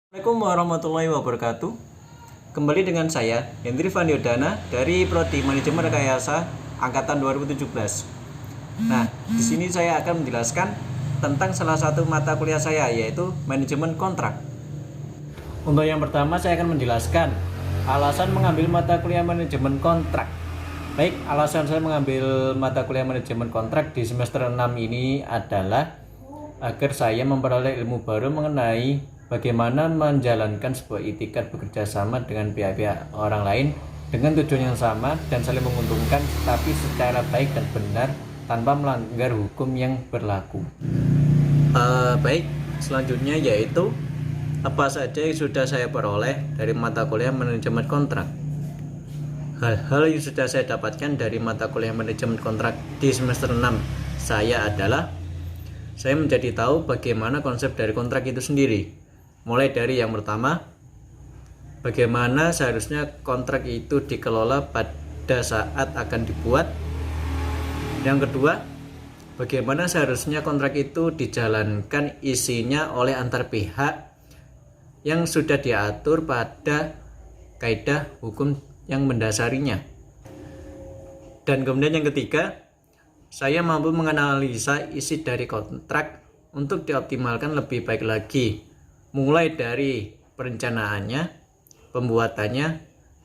Assalamualaikum warahmatullahi wabarakatuh. Kembali dengan saya Hendri Vandiodana dari Prodi Manajemen Rekayasa angkatan 2017. Nah, di sini saya akan menjelaskan tentang salah satu mata kuliah saya, yaitu manajemen kontrak. Untuk yang pertama, saya akan menjelaskan alasan mengambil mata kuliah manajemen kontrak. Baik, alasan saya mengambil mata kuliah manajemen kontrak di semester 6 ini adalah agar saya memperoleh ilmu baru mengenai bagaimana menjalankan sebuah itikat bekerja sama dengan pihak-pihak orang lain dengan tujuan yang sama dan saling menguntungkan, tapi secara baik dan benar tanpa melanggar hukum yang berlaku. Baik, selanjutnya yaitu apa saja yang sudah saya peroleh dari mata kuliah manajemen kontrak. Hal-hal yang sudah saya dapatkan dari mata kuliah manajemen kontrak di semester 6 saya adalah saya menjadi tahu bagaimana konsep dari kontrak itu sendiri. Mulai dari yang pertama, bagaimana seharusnya kontrak itu dikelola pada saat akan dibuat. Yang kedua, bagaimana seharusnya kontrak itu dijalankan isinya oleh antar pihak yang sudah diatur pada kaidah hukum yang mendasarinya. Dan kemudian yang ketiga, saya mampu menganalisa isi dari kontrak untuk dioptimalkan lebih baik lagi, mulai dari perencanaannya, pembuatannya,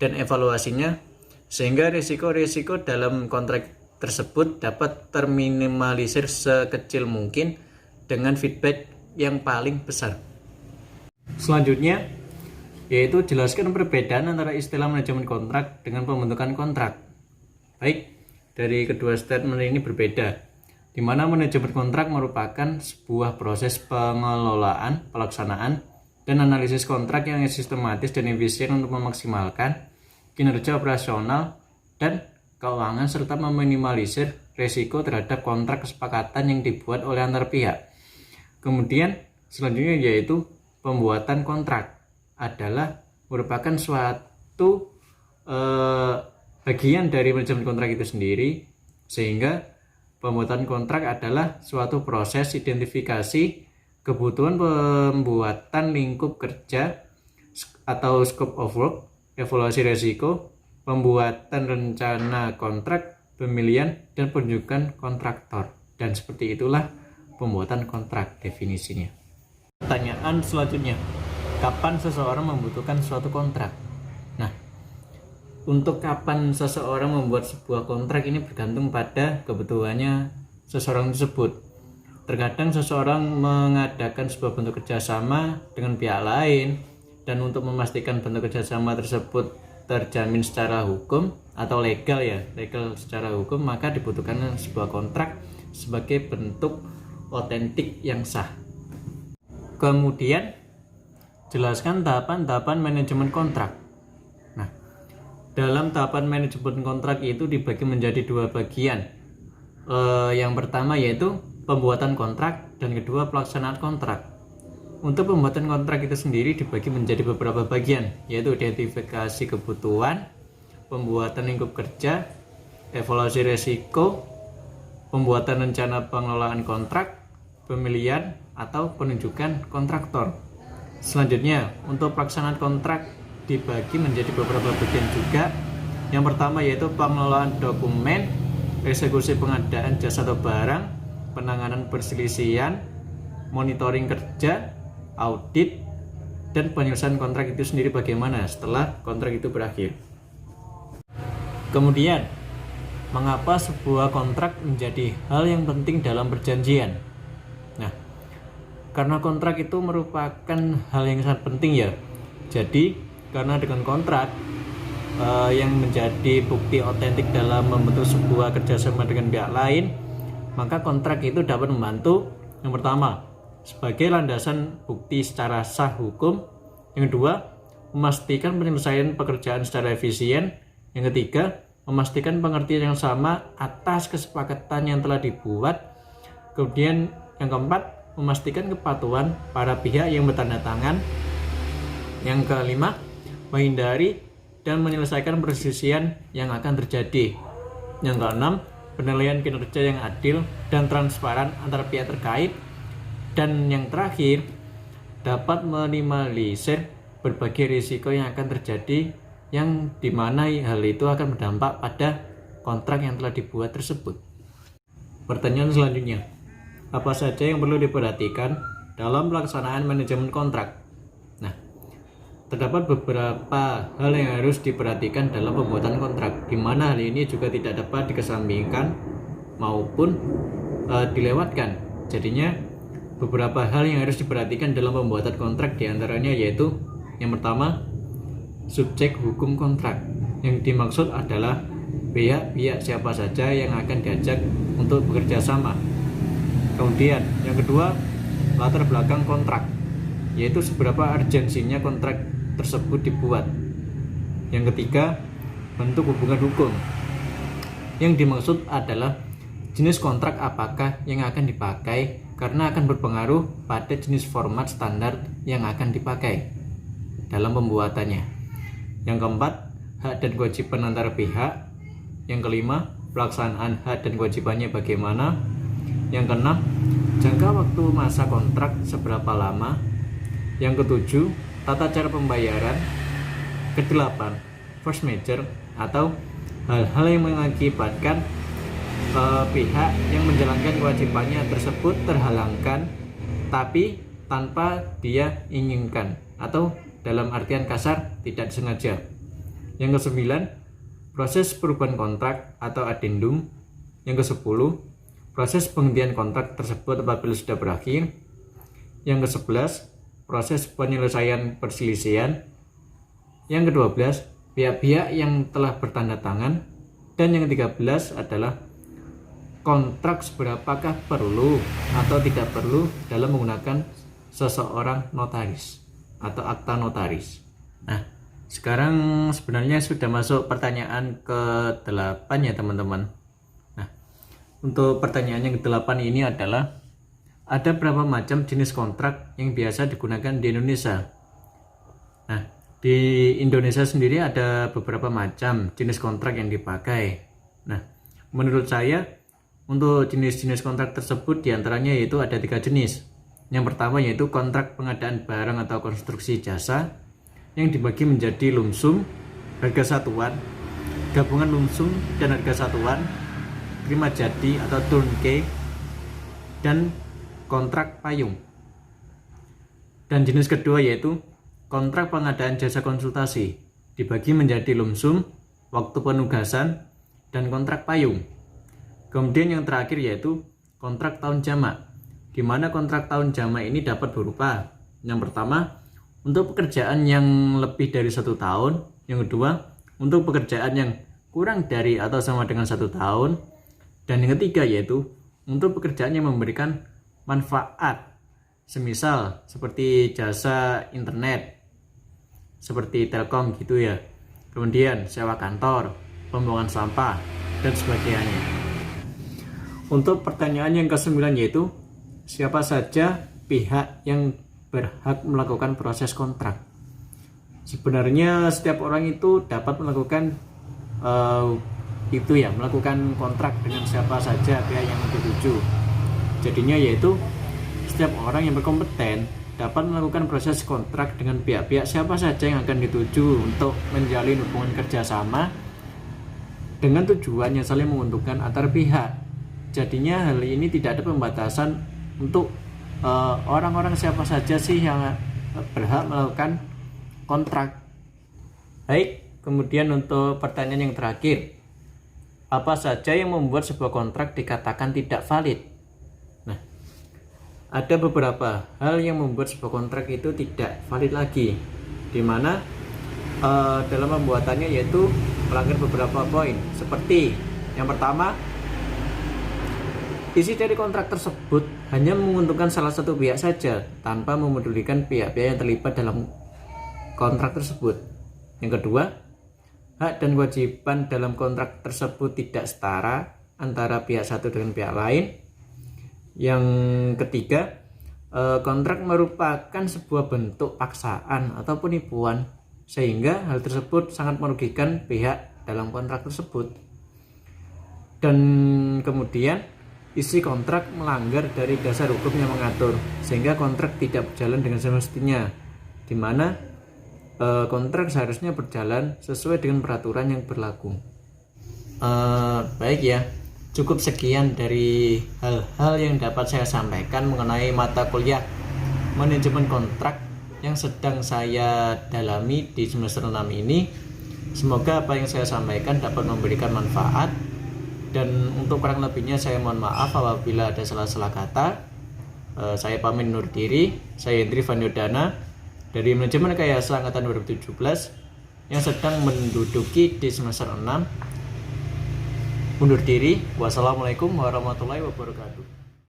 dan evaluasinya, sehingga risiko-risiko dalam kontrak tersebut dapat terminimalisir sekecil mungkin dengan feedback yang paling besar. Selanjutnya, yaitu jelaskan perbedaan antara istilah manajemen kontrak dengan pembentukan kontrak. Baik, dari kedua statement ini berbeda, di mana manajemen kontrak merupakan sebuah proses pengelolaan, pelaksanaan, dan analisis kontrak yang sistematis dan efisien untuk memaksimalkan kinerja operasional dan keuangan serta meminimalisir risiko terhadap kontrak kesepakatan yang dibuat oleh antar pihak. Kemudian selanjutnya yaitu pembuatan kontrak adalah merupakan suatu bagian dari manajemen kontrak itu sendiri, sehingga pembuatan kontrak adalah suatu proses identifikasi kebutuhan pembuatan lingkup kerja atau scope of work, evaluasi risiko, pembuatan rencana kontrak, pemilihan dan penunjukan kontraktor. Dan seperti itulah pembuatan kontrak definisinya. Pertanyaan selanjutnya, kapan seseorang membutuhkan suatu kontrak? Nah, untuk kapan seseorang membuat sebuah kontrak ini bergantung pada kebutuhannya seseorang tersebut. Terkadang seseorang mengadakan sebuah bentuk kerjasama dengan pihak lain, dan untuk memastikan bentuk kerjasama tersebut terjamin secara hukum atau legal secara hukum, maka dibutuhkan sebuah kontrak sebagai bentuk otentik yang sah. Kemudian jelaskan tahapan-tahapan manajemen kontrak. Dalam tahapan manajemen kontrak itu dibagi menjadi dua bagian. Yang pertama yaitu pembuatan kontrak, dan kedua pelaksanaan kontrak. Untuk pembuatan kontrak itu sendiri dibagi menjadi beberapa bagian, yaitu identifikasi kebutuhan, pembuatan lingkup kerja, evaluasi risiko, pembuatan rencana pengelolaan kontrak, pemilihan atau penunjukan kontraktor. Selanjutnya, untuk pelaksanaan kontrak dibagi menjadi beberapa bagian juga. Yang pertama yaitu pengelolaan dokumen, eksekusi pengadaan jasa atau barang, penanganan perselisihan, monitoring kerja, audit, dan penyelesaian kontrak itu sendiri bagaimana setelah kontrak itu berakhir. Kemudian, mengapa sebuah kontrak menjadi hal yang penting dalam perjanjian? Nah, karena kontrak itu merupakan hal yang sangat penting ya. Jadi karena dengan kontrak yang menjadi bukti otentik dalam membentuk sebuah kerjasama dengan pihak lain, maka kontrak itu dapat membantu yang pertama sebagai landasan bukti secara sah hukum, yang kedua memastikan penyelesaian pekerjaan secara efisien, yang ketiga memastikan pengertian yang sama atas kesepakatan yang telah dibuat, kemudian yang keempat memastikan kepatuhan para pihak yang bertanda tangan, yang kelima menghindari dan menyelesaikan perselisihan yang akan terjadi. Yang keenam, penilaian kinerja yang adil dan transparan antara pihak terkait. Dan yang terakhir, dapat meminimalisir berbagai risiko yang akan terjadi, yang dimana hal itu akan berdampak pada kontrak yang telah dibuat tersebut. Pertanyaan selanjutnya, apa saja yang perlu diperhatikan dalam pelaksanaan manajemen kontrak? Nah, terdapat beberapa hal yang harus diperhatikan dalam pembuatan kontrak, di mana hal ini juga tidak dapat dikesampingkan maupun dilewatkan. Jadinya beberapa hal yang harus diperhatikan dalam pembuatan kontrak diantaranya yaitu yang pertama, subjek hukum kontrak. Yang dimaksud adalah pihak-pihak siapa saja yang akan diajak untuk bekerja sama. Kemudian yang kedua, latar belakang kontrak, yaitu seberapa urgensinya kontrak tersebut dibuat. Yang ketiga, bentuk hubungan hukum. Yang dimaksud adalah jenis kontrak apakah yang akan dipakai, karena akan berpengaruh pada jenis format standar yang akan dipakai dalam pembuatannya. Yang keempat, hak dan kewajiban antar pihak. Yang kelima, pelaksanaan hak dan kewajibannya bagaimana. Yang keenam, jangka waktu masa kontrak seberapa lama. Yang ketujuh, tata cara pembayaran. Kedelapan, force majeure atau hal-hal yang mengakibatkan pihak yang menjalankan kewajibannya tersebut terhalangkan tapi tanpa dia inginkan, atau dalam artian kasar tidak sengaja. Yang kesembilan, proses perubahan kontrak atau addendum. Yang kesepuluh, proses penghentian kontrak tersebut apabila sudah berakhir. Yang ke-11, proses penyelesaian perselisihan. Yang ke-12, pihak-pihak yang telah bertanda tangan. Dan yang ke-13 adalah kontrak seberapakah perlu atau tidak perlu dalam menggunakan seseorang notaris atau akta notaris. Nah, sekarang sebenarnya sudah masuk pertanyaan ke-8 ya teman-teman. Nah, untuk pertanyaan yang ke-8 ini adalah, ada berapa macam jenis kontrak yang biasa digunakan di Indonesia? Nah, di Indonesia sendiri ada beberapa macam jenis kontrak yang dipakai. Nah, menurut saya untuk jenis-jenis kontrak tersebut diantaranya yaitu ada 3 jenis. Yang pertama yaitu kontrak pengadaan barang atau konstruksi jasa, yang dibagi menjadi lumsum, harga satuan, gabungan lumsum dan harga satuan, terima jadi atau turnkey, dan kontrak payung. Dan jenis kedua yaitu kontrak pengadaan jasa konsultasi, dibagi menjadi lumsum, waktu penugasan, dan kontrak payung. Kemudian yang terakhir yaitu kontrak tahun jamak, di mana kontrak tahun jamak ini dapat berupa, yang pertama, untuk pekerjaan yang lebih dari 1 tahun. Yang kedua, untuk pekerjaan yang kurang dari atau sama dengan 1 tahun. Dan yang ketiga yaitu untuk pekerjaan yang memberikan manfaat, semisal seperti jasa internet, seperti telkom gitu ya. Kemudian sewa kantor, pembuangan sampah, dan sebagainya. Untuk pertanyaan yang ke-9 yaitu, siapa saja pihak yang berhak melakukan proses kontrak? Sebenarnya setiap orang itu dapat melakukan melakukan kontrak dengan siapa saja pihak yang dituju. Jadinya yaitu setiap orang yang berkompeten dapat melakukan proses kontrak dengan pihak-pihak siapa saja yang akan dituju untuk menjalin hubungan kerjasama dengan tujuan yang saling menguntungkan antar pihak. Jadinya hal ini tidak ada pembatasan untuk orang-orang siapa saja sih yang berhak melakukan kontrak. Baik, kemudian untuk pertanyaan yang terakhir, apa saja yang membuat sebuah kontrak dikatakan tidak valid? Nah, ada beberapa hal yang membuat sebuah kontrak itu tidak valid lagi, di mana dalam pembuatannya yaitu melanggar beberapa poin. Seperti yang pertama, isi dari kontrak tersebut hanya menguntungkan salah satu pihak saja tanpa memedulikan pihak-pihak yang terlibat dalam kontrak tersebut. Yang kedua, hak dan kewajiban dalam kontrak tersebut tidak setara antara pihak satu dengan pihak lain. Yang ketiga, kontrak merupakan sebuah bentuk paksaan atau penipuan, sehingga hal tersebut sangat merugikan pihak dalam kontrak tersebut. Dan kemudian isi kontrak melanggar dari dasar hukum yang mengatur, sehingga kontrak tidak berjalan dengan semestinya, di mana kontrak seharusnya berjalan sesuai dengan peraturan yang berlaku. Baik ya, cukup sekian dari hal-hal yang dapat saya sampaikan mengenai mata kuliah manajemen kontrak yang sedang saya dalami di semester 6 ini. Semoga apa yang saya sampaikan dapat memberikan manfaat, dan untuk kurang lebihnya saya mohon maaf apabila ada salah-salah kata. Saya pamit undur diri. Saya Hendri Vaniodana dari Manajemen Rekayasa Angkatan 2017 yang sedang menduduki di semester 6. Undur diri. Wassalamualaikum warahmatullahi wabarakatuh.